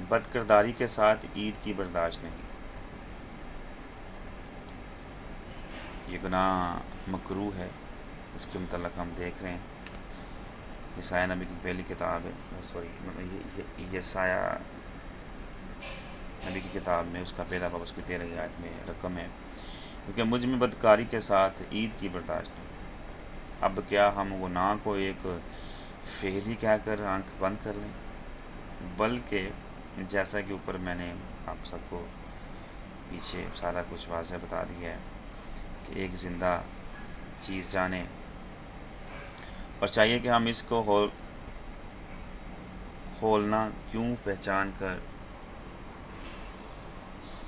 بد کرداری کے ساتھ عید کی برداشت نہیں. یہ گناہ مکروہ ہے. اس کے متعلق ہم دیکھ رہے ہیں. یسایہ نبی کی پہلی کتاب ہے، یسایہ نبی کی کتاب میں اس کا پہلا باب اس کی 13 آیت میں رقم ہے، کیونکہ مجھ میں بدکاری کے ساتھ عید کی برداشت نہیں. اب کیا ہم گناہ کو ایک فعل ہی کہہ کر آنکھ بند کر لیں؟ بلکہ جیسا کہ اوپر میں نے آپ سب کو پیچھے سارا کچھ واضح بتا دیا ہے کہ ایک زندہ چیز جانیں، اور چاہیے کہ ہم اس کو ہولنا کیوں پہچان کر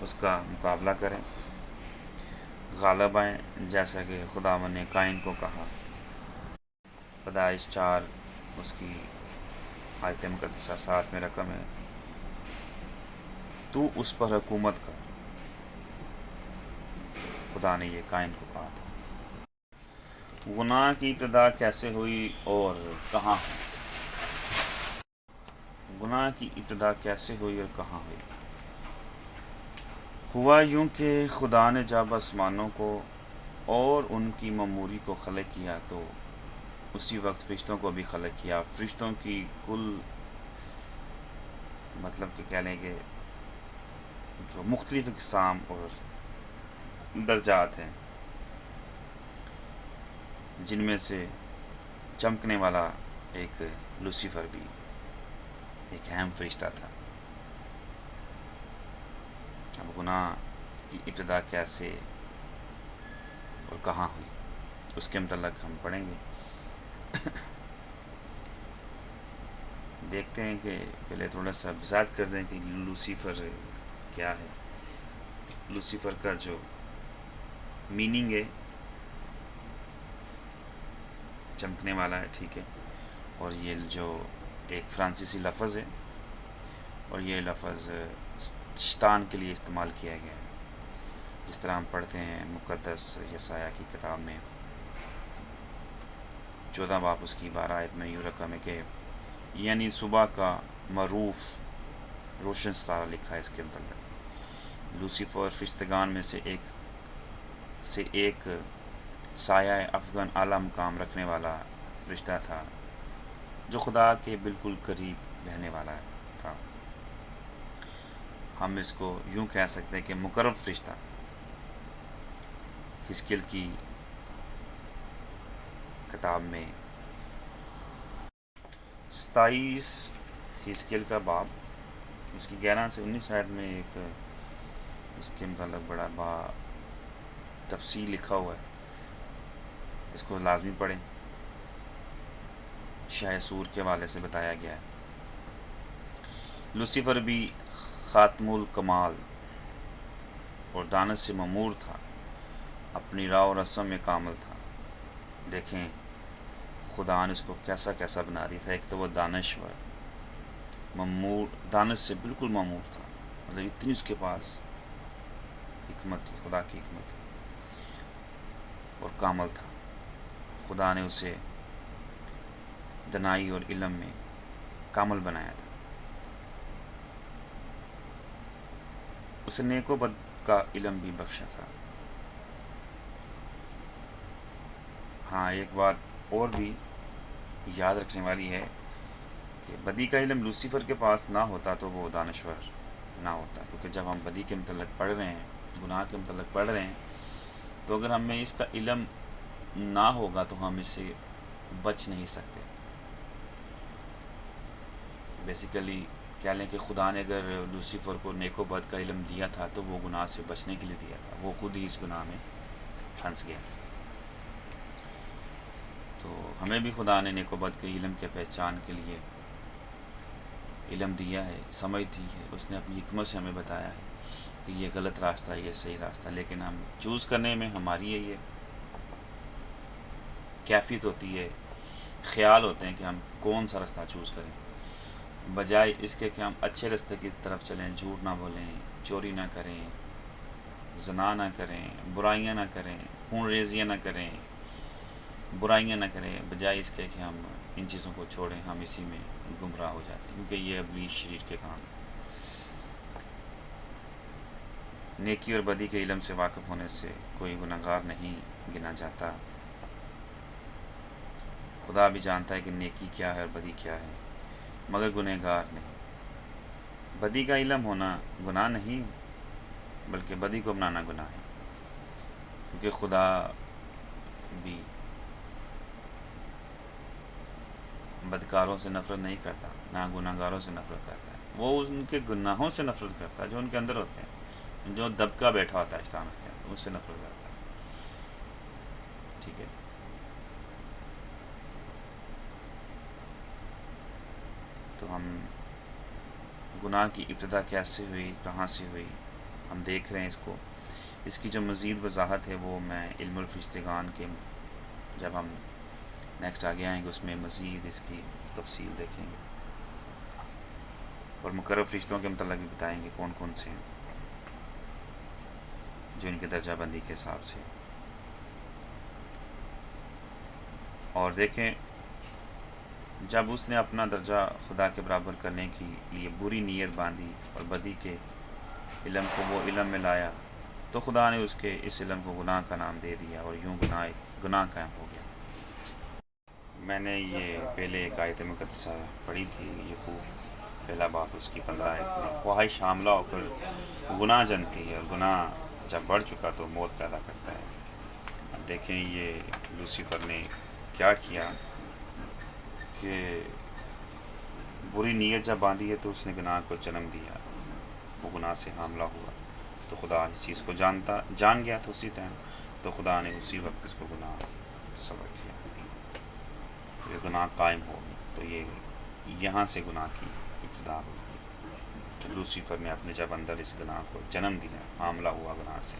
اس کا مقابلہ کریں، غالب آئیں، جیسا کہ خداوند نے قائن کو کہا. پیدائش 4 اس کی آیت مقدسہ 7 میں رقم ہے، تو اس پر حکومت کر. خدا نے یہ قائن کو کہا تھا. گناہ کی ابتدا کیسے ہوئی اور کہاں ہوئی؟ گناہ کی ابتدا کیسے ہوئی اور کہاں ہوئی؟ ہوا یوں کہ خدا نے جب آسمانوں کو اور ان کی معموری کو خلق کیا تو اسی وقت فرشتوں کو بھی خلق کیا. فرشتوں کی کل مطلب کہ کہہ لیں کہ جو مختلف اقسام اور درجات ہیں، جن میں سے چمکنے والا ایک لوسیفر بھی ایک اہم فرشتہ تھا. اب گناہ کی ابتدا کیسے اور کہاں ہوئی اس کے متعلق ہم پڑھیں گے. دیکھتے ہیں کہ پہلے تھوڑا سا وضاحت کر دیں کہ لوسیفر کیا ہے. لوسیفر کا جو میننگ ہے چمکنے والا ہے، ٹھیک ہے، اور یہ جو ایک فرانسیسی لفظ ہے، اور یہ لفظ شیطان کے لیے استعمال کیا گیا ہے، جس طرح ہم پڑھتے ہیں مقدس یسایہ کی کتاب میں 14 باب اس کی 12 آیت میں یوں رقم ہے کہ یعنی صبح کا معروف روشن ستارہ لکھا ہے. اس کے متعلق لوسیفر فرشتگان میں سے ایک سایہ افغان اعلیٰ مقام رکھنے والا فرشتہ تھا، جو خدا کے بالکل قریب رہنے والا تھا. ہم اس کو یوں کہہ سکتے ہیں کہ مقرب فرشتہ. حزقیل کی کتاب میں 27 حزقیل کا باب اس کی 11 سے 19 آیت میں ایک اس کے متعلق بڑا تفصیل لکھا ہوا ہے. اس کو لازمی پڑھیں. شاہ سور کے حوالے سے بتایا گیا ہے. لوسیفر بھی خاتم الکمال اور دانش سے معمور تھا، اپنی راہ و رسم میں کامل تھا. دیکھیں خدا نے اس کو کیسا کیسا بنا دیا تھا. ایک تو وہ دانشور، دانش سے بالکل معمور تھا، مطلب اتنی اس کے پاس حکمت تھی، خدا کی حکمت تھی، اور کامل تھا. خدا نے اسے دنائی اور علم میں کامل بنایا تھا. اسے نیک و بد کا علم بھی بخشا تھا. ہاں ایک بات اور بھی یاد رکھنے والی ہے کہ بدی کا علم لوسیفر کے پاس نہ ہوتا تو وہ دانشور نہ ہوتا. کیونکہ جب ہم بدی کے متعلق پڑھ رہے ہیں، گناہ کے متعلق پڑھ رہے ہیں، تو اگر ہمیں اس کا علم نہ ہوگا تو ہم اس سے بچ نہیں سکتے. بیسیکلی کہہ لیں کہ خدا نے اگر لوسیفر کو نیک و بد کا علم دیا تھا تو وہ گناہ سے بچنے کے لیے دیا تھا. وہ خود ہی اس گناہ میں پھنس گیا. تو ہمیں بھی خدا نے نیک و بد کے علم کے پہچان کے لیے علم دیا ہے، سمجھ دی ہے. اس نے اپنی حکمت سے ہمیں بتایا ہے کہ یہ غلط راستہ ہے، یہ صحیح راستہ ہے. لیکن ہم چوز کرنے میں ہماری یہ کیفیت ہوتی ہے، خیال ہوتے ہیں کہ ہم کون سا راستہ چوز کریں، بجائے اس کے کہ ہم اچھے راستے کی طرف چلیں. جھوٹ نہ بولیں، چوری نہ کریں، زنا نہ کریں، برائیاں نہ کریں، خون ریزیاں نہ کریں، برائیاں نہ کریں. بجائے اس کے کہ ہم ان چیزوں کو چھوڑیں، ہم اسی میں گمراہ ہو جاتے ہیں، کیونکہ یہ ابلیس شریر کے کام ہیں. نیکی اور بدی کے علم سے واقف ہونے سے کوئی گناہگار نہیں گنا جاتا۔ خدا بھی جانتا ہے کہ نیکی کیا ہے اور بدی کیا ہے، مگر گنہگار نہیں۔ بدی کا علم ہونا گناہ نہیں، بلکہ بدی کو اپنانا گناہ ہے، کیونکہ خدا بھی بدکاروں سے نفرت نہیں کرتا، نہ گناہگاروں سے نفرت کرتا ہے۔ وہ ان کے گناہوں سے نفرت کرتا ہے جو ان کے اندر ہوتے ہیں، جو دبکا بیٹھا ہوتا ہے شیطان اس کے اندر، اس سے نفرت کرتا ہے۔ ٹھیک ہے، تو ہم گناہ کی ابتدا کیسے ہوئی، کہاں سے ہوئی، ہم دیکھ رہے ہیں اس کو۔ اس کی جو مزید وضاحت ہے وہ میں علم الفرشتگان کے جب ہم نیکسٹ آگے آئیں گے اس میں مزید اس کی تفصیل دیکھیں گے، اور مقرر فرشتوں کے متعلق بھی بتائیں گے کون کون سے ہیں جو ان کے درجہ بندی کے حساب سے۔ اور دیکھیں، جب اس نے اپنا درجہ خدا کے برابر کرنے کے لیے بری نیت باندھی اور بدی کے علم کو وہ علم میں لایا، تو خدا نے اس کے اس علم کو گناہ کا نام دے دیا، اور یوں گناہ قائم ہو گیا۔ میں نے یہ پہلے ایک آیت مقدسہ پڑھی تھی، یعقوب پہلا باب اس کی 15 آیت میں، خواہش حاملہ ہو کر گناہ جنتی ہے، اور گناہ جب بڑھ چکا تو موت پیدا کرتا ہے۔ اب دیکھیں یہ لوسیفر نے کیا کیا کہ بری نیت جب باندھی ہے تو اس نے گناہ کو جنم دیا، وہ گناہ سے حاملہ ہوا، تو خدا اس چیز کو جان گیا تھا اسی ٹائم، تو خدا نے اسی وقت اس کو گناہ سبق کیا، یہ گناہ قائم ہو گیا۔ تو یہ یہاں سے گناہ کی ابتدا ہوئی، لوسیفر نے اپنے جب اندر اس گناہ کو جنم دیا، حاملہ ہوا گناہ سے،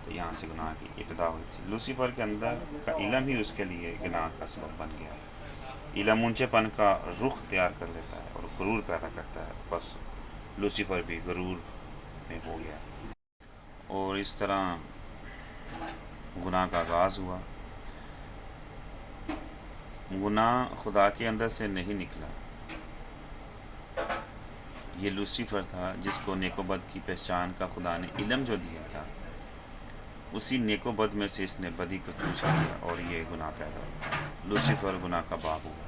تو یہاں سے گناہ کی ابتدا ہوئی تھی۔ لوسیفر کے اندر کا علم ہی اس کے لیے گناہ کا سبب بن گیا۔ علم اونچے پن کا رخ تیار کر لیتا ہے اور غرور پیدا کرتا ہے، بس لوسیفر بھی غرور میں ہو گیا، اور اس طرح گناہ کا آغاز ہوا۔ گناہ خدا کے اندر سے نہیں نکلا، یہ لوسیفر تھا جس کو نیک و بد کی پہچان کا خدا نے علم جو دیا تھا، اسی نیک و بد میں سے اس نے بدی کو چوسا دیا، اور یہ گناہ پیدا ہوا۔ لوسیفر گناہ کا باپ ہوا۔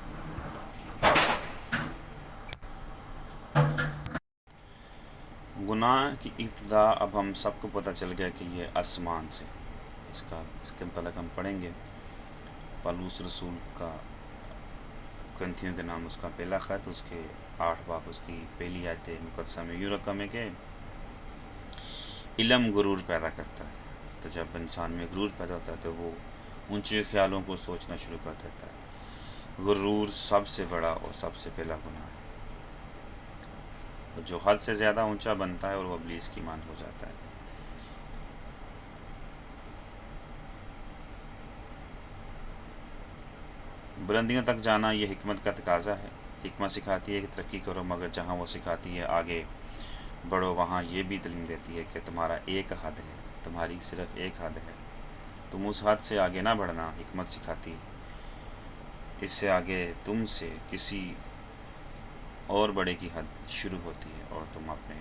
گناہ کی ابتدا اب ہم سب کو پتہ چل گیا کہ یہ آسمان سے، اس کے متعلق ہم پڑھیں گے۔ پالوس رسول کا کرنتھیوں کے نام اس کا پہلا خط، اس کے 8 باب اس کی پہلی آیت مقدسہ میں یوں رقم ہے کہ علم غرور پیدا کرتا ہے، تو جب انسان میں غرور پیدا ہوتا ہے تو وہ اونچے خیالوں کو سوچنا شروع کر دیتا ہے۔ غرور سب سے بڑا اور سب سے پہلا گناہ ہے، جو حد سے زیادہ اونچا بنتا ہے اور وہ ابلیس کی مانند ہو جاتا ہے۔ بلندیوں تک جانا یہ حکمت کا تقاضا ہے۔ حکمت سکھاتی ہے کہ ترقی کرو، مگر جہاں وہ سکھاتی ہے آگے بڑھو، وہاں یہ بھی تعلیم دیتی ہے کہ تمہارا ایک حد ہے، تمہاری صرف ایک حد ہے، تم اس حد سے آگے نہ بڑھنا۔ حکمت سکھاتی ہے اس سے آگے تم سے کسی اور بڑے کی حد شروع ہوتی ہے، اور تم اپنے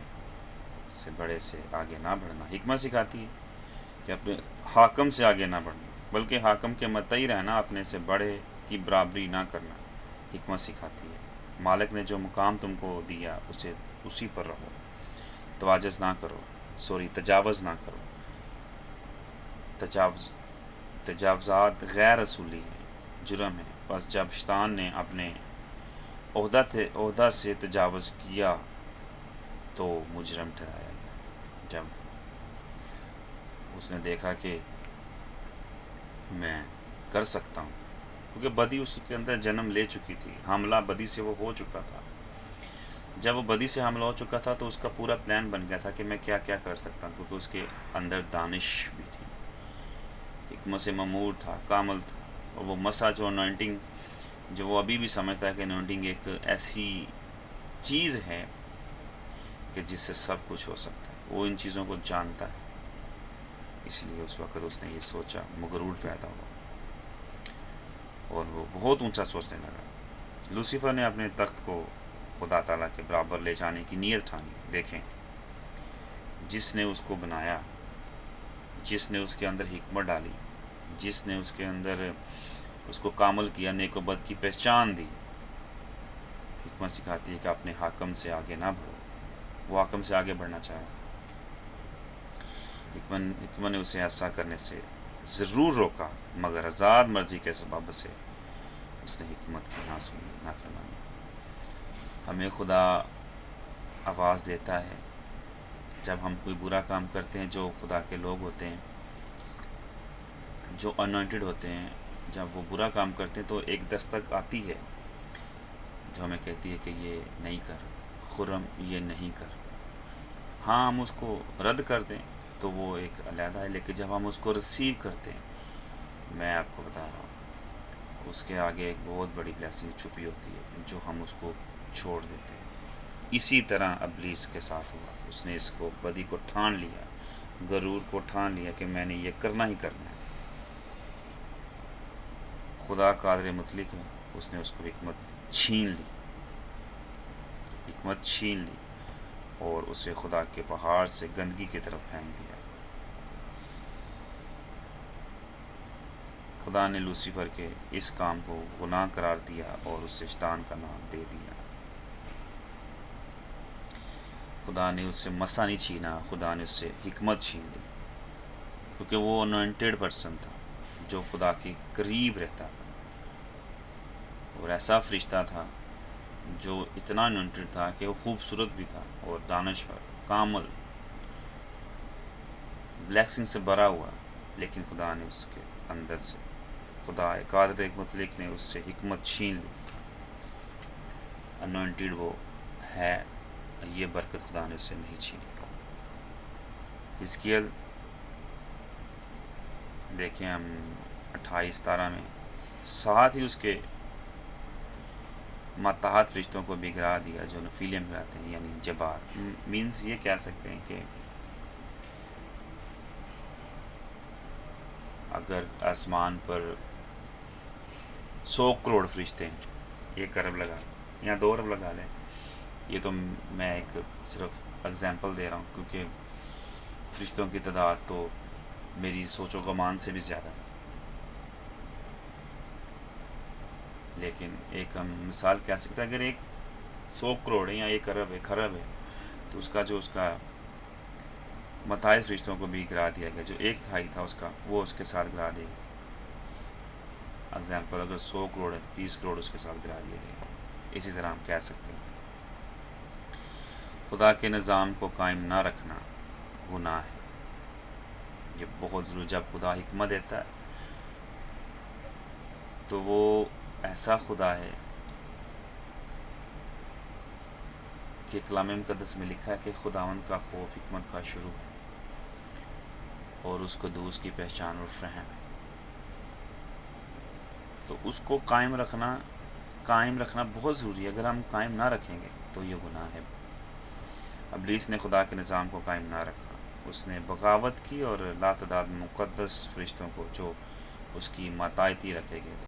سے بڑے سے آگے نہ بڑھنا۔ حکمت سکھاتی ہے کہ اپنے حاکم سے آگے نہ بڑھنا، بلکہ حاکم کے متعی رہنا، اپنے سے بڑے کی برابری نہ کرنا۔ حکمت سکھاتی ہے مالک نے جو مقام تم کو دیا اسی پر رہو، تجاوز نہ کرو۔ تجاوزات غیر اصولی ہے، جرم ہے، بس جب شیطان نے اپنے عہدہ سے تجاوز کیا تو مجرم ٹھہرایا گیا۔ جب اس نے دیکھا کہ میں کر سکتا ہوں، کیونکہ بدی اس کے اندر جنم لے چکی تھی، حاملہ بدی سے وہ ہو چکا تھا۔ جب وہ بدی سے حاملہ ہو چکا تھا تو اس کا پورا پلان بن گیا تھا کہ میں کیا کیا کر سکتا ہوں، کیونکہ اس کے اندر دانش بھی تھی، حکمت سے ممور تھا، کامل تھا، اور وہ مسا جو انوائنٹنگ، جو وہ ابھی بھی سمجھتا ہے کہ انوائنٹنگ ایک ایسی چیز ہے کہ جس سے سب کچھ ہو سکتا ہے، وہ ان چیزوں کو جانتا ہے، اس لیے اس وقت اس نے یہ سوچا، مغرور پیدا ہوا اور وہ بہت اونچا سوچنے لگا۔ لوسیفر نے اپنے تخت کو خدا تعالیٰ کے برابر لے جانے کی نیت ٹھانی۔ دیکھیں جس نے اس کو بنایا، جس نے اس کے اندر حکمت ڈالی، جس نے اس کے اندر اس کو کامل کیا، نیک و بد کی پہچان دی. حکمت سکھاتی ہے کہ اپنے حاکم سے آگے نہ بڑھو. وہ حاکم سے آگے بڑھنا چاہا. حکمت نے اسے ایسا کرنے سے ضرور روکا، مگر آزاد مرضی کے سبب سے اس نے حکمت کی نہ سنی، نہ فرمانی. ہمیں خدا آواز دیتا ہے جب ہم کوئی برا کام کرتے ہیں. جو خدا کے لوگ ہوتے ہیں، جو انوائنٹڈ ہوتے ہیں، جب وہ برا کام کرتے ہیں تو ایک دستک آتی ہے جو ہمیں کہتی ہے کہ یہ نہیں کر، خرم یہ نہیں کر. ہاں ہم اس کو رد کر دیں تو وہ ایک علیحدہ ہے، لیکن جب ہم اس کو ریسیو کرتے ہیں، میں آپ کو بتا رہا ہوں اس کے آگے ایک بہت بڑی بلیسنگ چھپی ہوتی ہے جو ہم اس کو چھوڑ دیتے ہیں. اسی طرح ابلیس کے ساتھ ہوا. اس نے اس کو بدی کو ٹھان لیا، غرور کو ٹھان لیا کہ میں نے یہ کرنا ہی کرنا ہے. خدا قادر مطلق ہے، اس نے اس کو حکمت چھین لی، حکمت چھین لی اور اسے خدا کے پہاڑ سے گندگی کی طرف پھینک دیا. خدا نے لوسیفر کے اس کام کو گناہ قرار دیا اور اسے شیطان کا نام دے دیا. خدا نے اس سے مسا نہیں چھینا، خدا نے اس سے حکمت چھین لی، کیونکہ وہ انوائنٹڈ پرسن تھا جو خدا کے قریب رہتا تھا، اور ایسا فرشتہ تھا جو اتنا انوائنٹڈ تھا کہ وہ خوبصورت بھی تھا اور دانشور، کامل، بلیسنگ سے بھرا ہوا. لیکن خدا نے اس کے اندر سے، خدا قادر مطلق نے اس سے حکمت چھین لی. انوائنٹڈ وہ ہے، یہ برکت خدا نے اس سے نہیں چھینی. حزقیل دیکھیں ہم 28:17 میں، ساتھ ہی اس کے ماتحت فرشتوں کو بھی گرا دیا جو نفیلیم گراتے ہیں، یعنی جبار. مینس یہ کہہ سکتے ہیں کہ اگر آسمان پر 100 کروڑ فرشتے ہیں، 1 ارب لگا لیں یا 2 ارب لگا لیں، یہ تو میں ایک صرف اگزامپل دے رہا ہوں، کیونکہ فرشتوں کی تعداد تو میری سوچ و گمان سے بھی زیادہ ہے. لیکن ایک ہم مثال کہہ سکتے ہیں، اگر 100 کروڑ ہے یا 1 ارب ہے، خرب ہے، تو اس کا جو اس کا متعدد فرشتوں کو بھی گرا دیا گیا. جو 1/3 تھا اس کا، وہ اس کے ساتھ گرا دیا گیا. اگزامپل اگر 100 کروڑ ہے تو 30 کروڑ اس کے ساتھ گرا دیا گیا. اسی طرح ہم کہہ سکتے ہیں خدا کے نظام کو قائم نہ رکھنا گناہ ہے. یہ بہت ضروری. جب خدا حکمت دیتا ہے تو وہ ایسا خدا ہے کہ کلام مقدس میں لکھا ہے کہ خداوند کا خوف حکمت کا شروع ہے اور اس کو دوست کی پہچان اور فہم ہے. تو اس کو قائم رکھنا بہت ضروری ہے. اگر ہم قائم نہ رکھیں گے تو یہ گناہ ہے. ابلیس نے خدا کے نظام کو قائم نہ رکھا. اس نے بغاوت کی اور لاتعداد مقدس فرشتوں کو جو اس کی ماتحتی رکھے گئے تھے